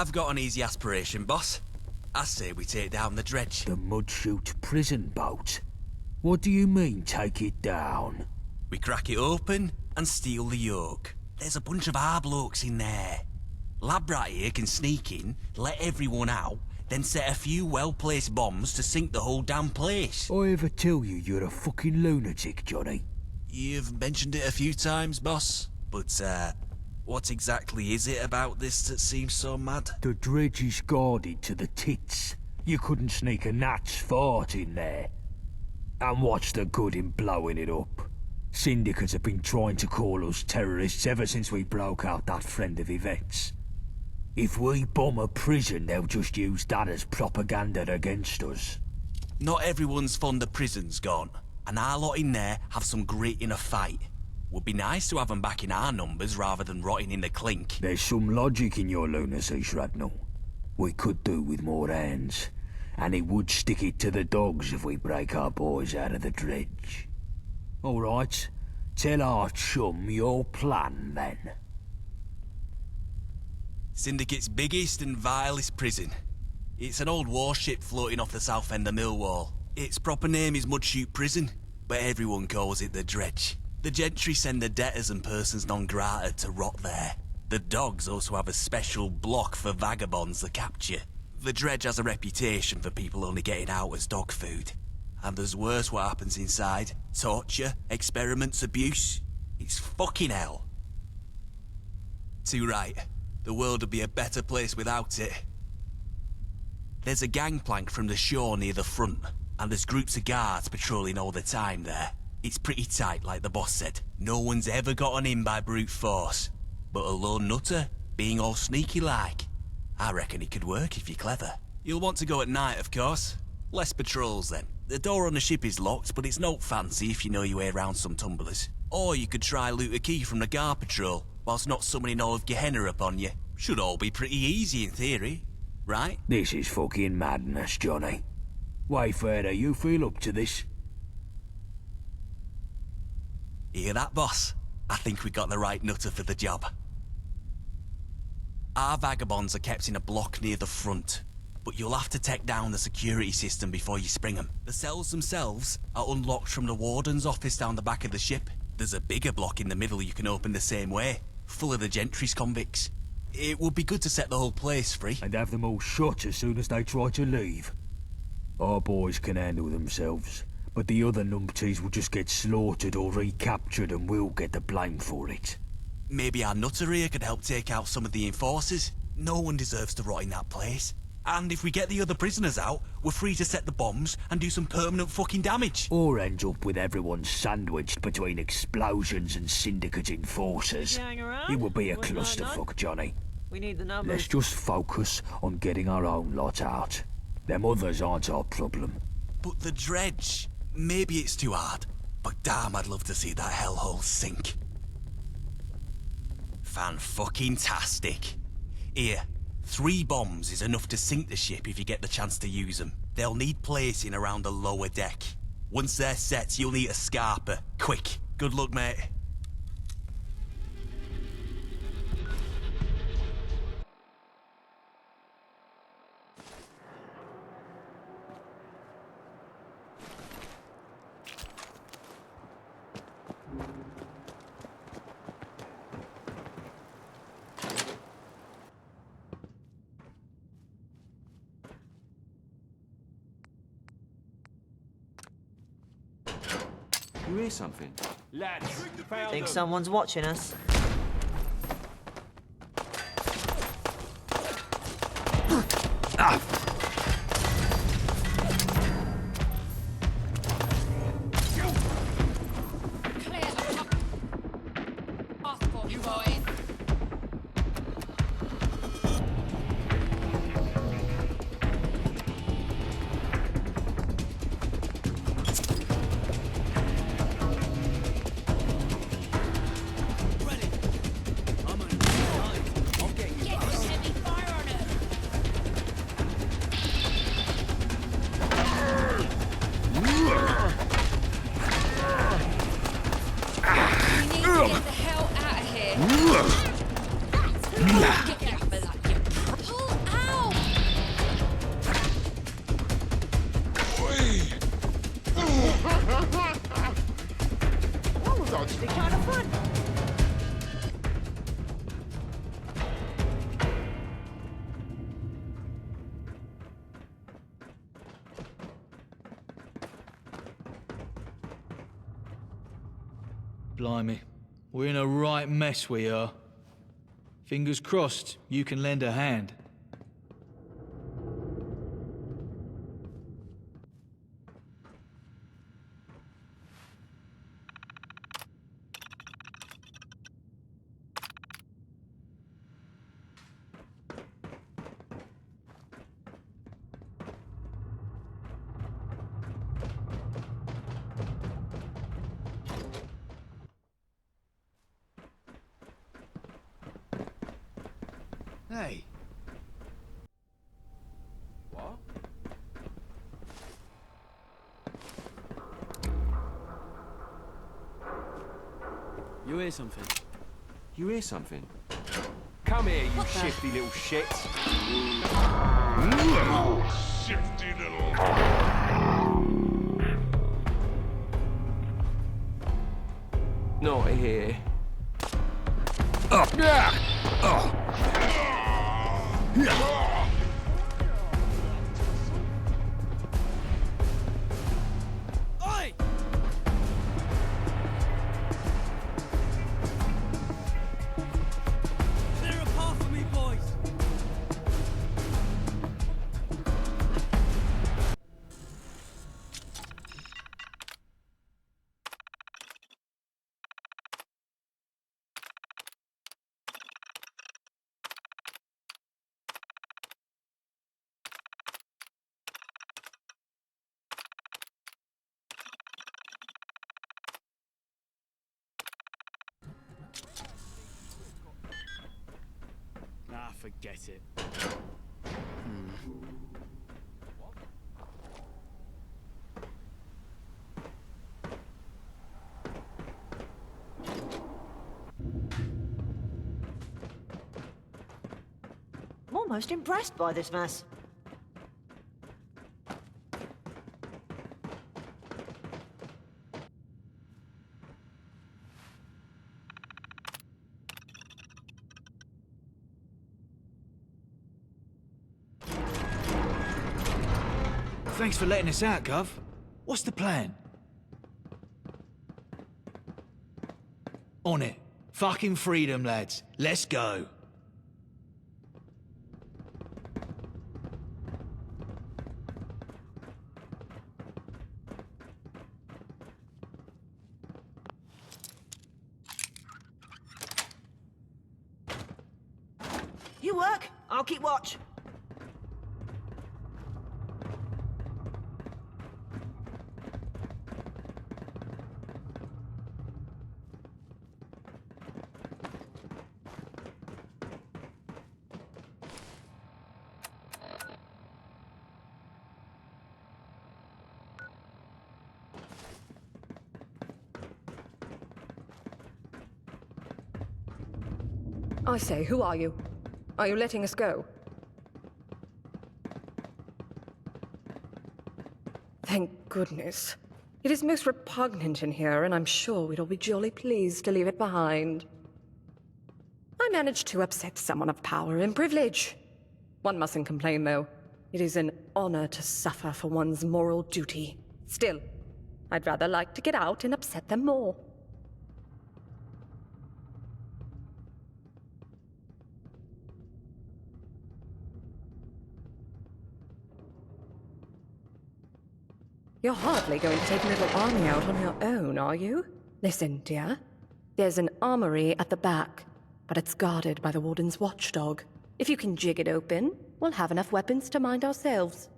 I've got an easy aspiration, boss. I say we take down the dredge. The Mudchute prison boat? What do you mean, take it down? We crack it open and steal the yoke. There's a bunch of our blokes in there. Labrat here can sneak in, let everyone out, then set a few well-placed bombs to sink the whole damn place. I ever tell you you're a fucking lunatic, Johnny? You've mentioned it a few times, boss. But, what exactly is it about this that seems so mad? The dredge is guarded to the tits. You couldn't sneak a gnat's fart in there. And what's the good in blowing it up? Syndicates have been trying to call us terrorists ever since we broke out that friend of Yvette's. If we bomb a prison, they'll just use that as propaganda against us. Not everyone's fond of prisons, gone. And our lot in there have some grit in a fight. Would be nice to have them back in our numbers rather than rotting in the clink. There's some logic in your lunacy, Shrapnel. We could do with more hands. And it would stick it to the dogs if we break our boys out of the dredge. All right, tell our chum your plan, then. Syndicate's biggest and vilest prison. It's an old warship floating off the south end of Millwall. Its proper name is Mudchute Prison, but everyone calls it the Dredge. The gentry send the debtors and persons non grata to rot there. The dogs also have a special block for vagabonds to capture. The Dredge has a reputation for people only getting out as dog food. And there's worse what happens inside. Torture, experiments, abuse. It's fucking hell. Too right. The world would be a better place without it. There's a gangplank from the shore near the front, and there's groups of guards patrolling all the time there. It's pretty tight, like the boss said. No one's ever gotten in by brute force. But a lone nutter, being all sneaky like, I reckon it could work if you're clever. You'll want to go at night, of course. Less patrols then. The door on the ship is locked, but it's no fancy if you know your way around some tumblers. Or you could try loot a key from the guard patrol, whilst not summoning all of Gehenna upon you. Should all be pretty easy in theory, right? This is fucking madness, Johnny. Wayfarer, you feel up to this? Hear that, boss? I think we got the right nutter for the job. Our vagabonds are kept in a block near the front, but you'll have to take down the security system before you spring them. The cells themselves are unlocked from the warden's office down the back of the ship. There's a bigger block in the middle you can open the same way, full of the gentry's convicts. It would be good to set the whole place free. And have them all shot as soon as they try to leave. Our boys can handle themselves, but the other numpties will just get slaughtered or recaptured and we'll get the blame for it. Maybe our nutter here could help take out some of the enforcers. No one deserves to rot in that place. And if we get the other prisoners out, we're free to set the bombs and do some permanent fucking damage. Or end up with everyone sandwiched between explosions and syndicate enforcers. It would be a clusterfuck, Johnny. We need the numbers. Let's just focus on getting our own lot out. Them others aren't our problem. But the dredge, maybe it's too hard, but damn, I'd love to see that hellhole sink. Fan-fucking-tastic. Here, 3 bombs is enough to sink the ship if you get the chance to use them. They'll need placing around the lower deck. Once they're set, you'll need a scarper. Quick. Good luck, mate. You hear something? Lads, Think someone's watching us. You boys. Ready. Be kind of fun. Blimey, we're in a right mess, we are. Fingers crossed you can lend a hand. Hey. What? You hear something? You hear something? Come here, you shifty little shit. Shifty little. Not here. Oi! Clear a path for me, boys! Nah, forget it. I'm almost impressed by this mess. Thanks for letting us out, Gov. What's the plan? On it. Fucking freedom, lads. Let's go. You work, I'll keep watch. I say, who are you? Are you letting us go? Thank goodness. It is most repugnant in here, and I'm sure we'd all be jolly pleased to leave it behind. I managed to upset someone of power and privilege. One mustn't complain, though. It is an honor to suffer for one's moral duty. Still, I'd rather like to get out and upset them more. You're hardly going to take a little army out on your own, are you? Listen, dear. There's an armory at the back, but it's guarded by the Warden's watchdog. If you can jig it open, we'll have enough weapons to mind ourselves.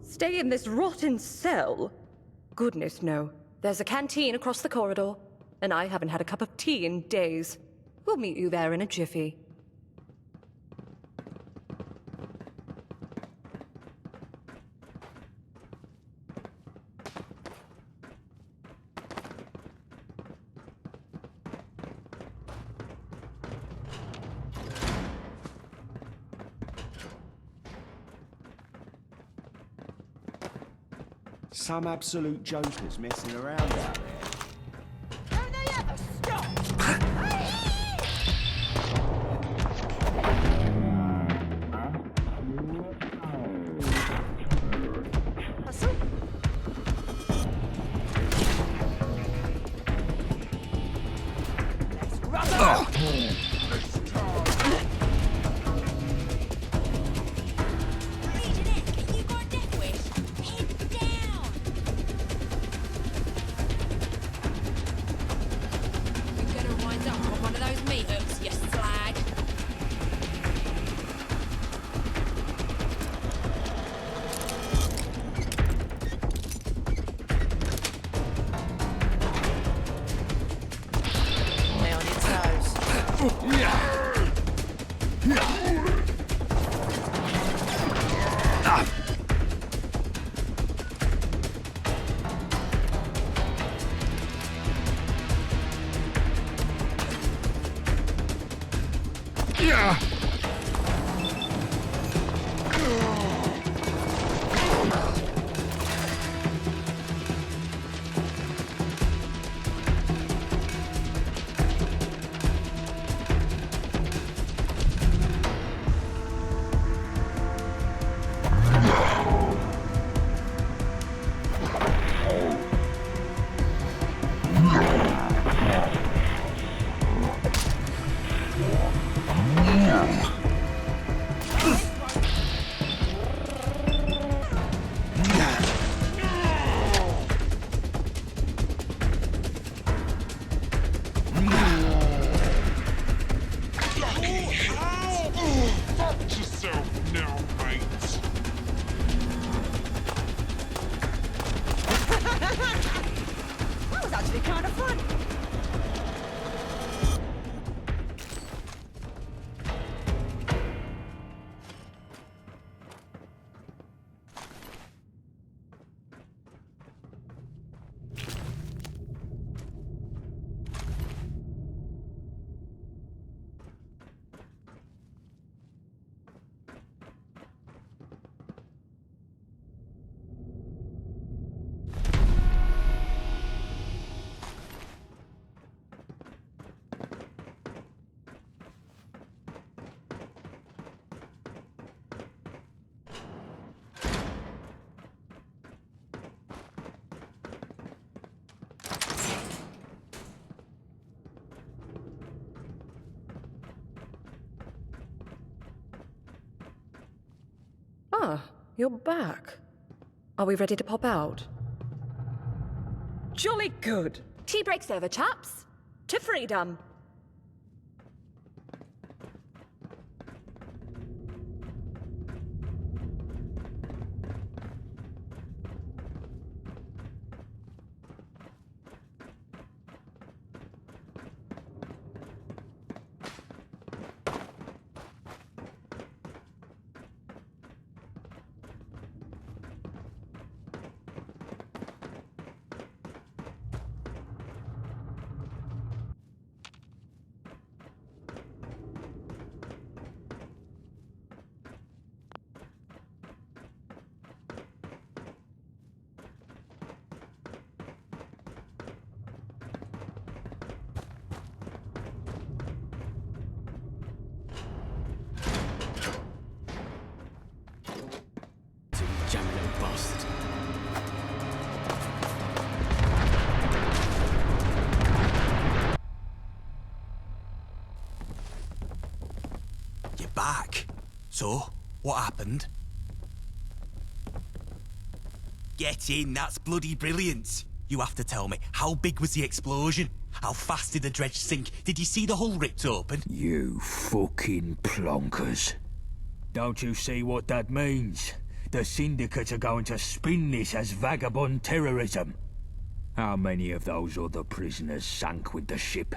Stay in this rotten cell? Goodness, no. There's a canteen across the corridor, and I haven't had a cup of tea in days. We'll meet you there in a jiffy. Some absolute jokers messing around out there. Don't they ever stop? You got Death Wish. Head down. You're gonna wind up on one of those meat hooks, you slag. Stay on your toes. Fuck yourself now, mate. That was actually kind of fun. Ah, you're back. Are we ready to pop out? Jolly good. Tea break's over, chaps. To freedom. Jammy little bastard. You're back. So, what happened? Get in, that's bloody brilliant. You have to tell me, how big was the explosion? How fast did the dredge sink? Did you see the hull ripped open? You fucking plonkers. Don't you see what that means? The Syndicate are going to spin this as vagabond terrorism. How many of those other prisoners sank with the ship?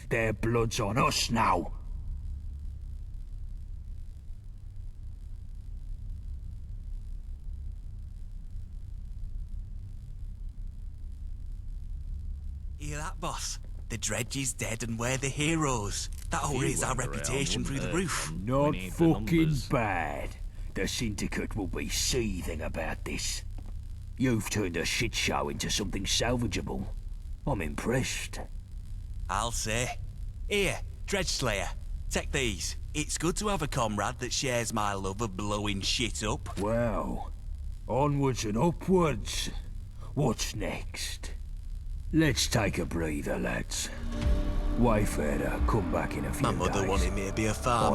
Their blood's on us now. Hear that, boss? The dredge is dead and we're the heroes. That'll raise our reputation through the roof. Not fucking bad. The Syndicate will be seething about this. You've turned a shit show into something salvageable. I'm impressed. I'll say. Here, Dredge Slayer. Take these. It's good to have a comrade that shares my love of blowing shit up. Well, onwards and upwards. What's next? Let's take a breather, lads. Wayfarer, come back in a few My days. mother wanted me to be a farmer.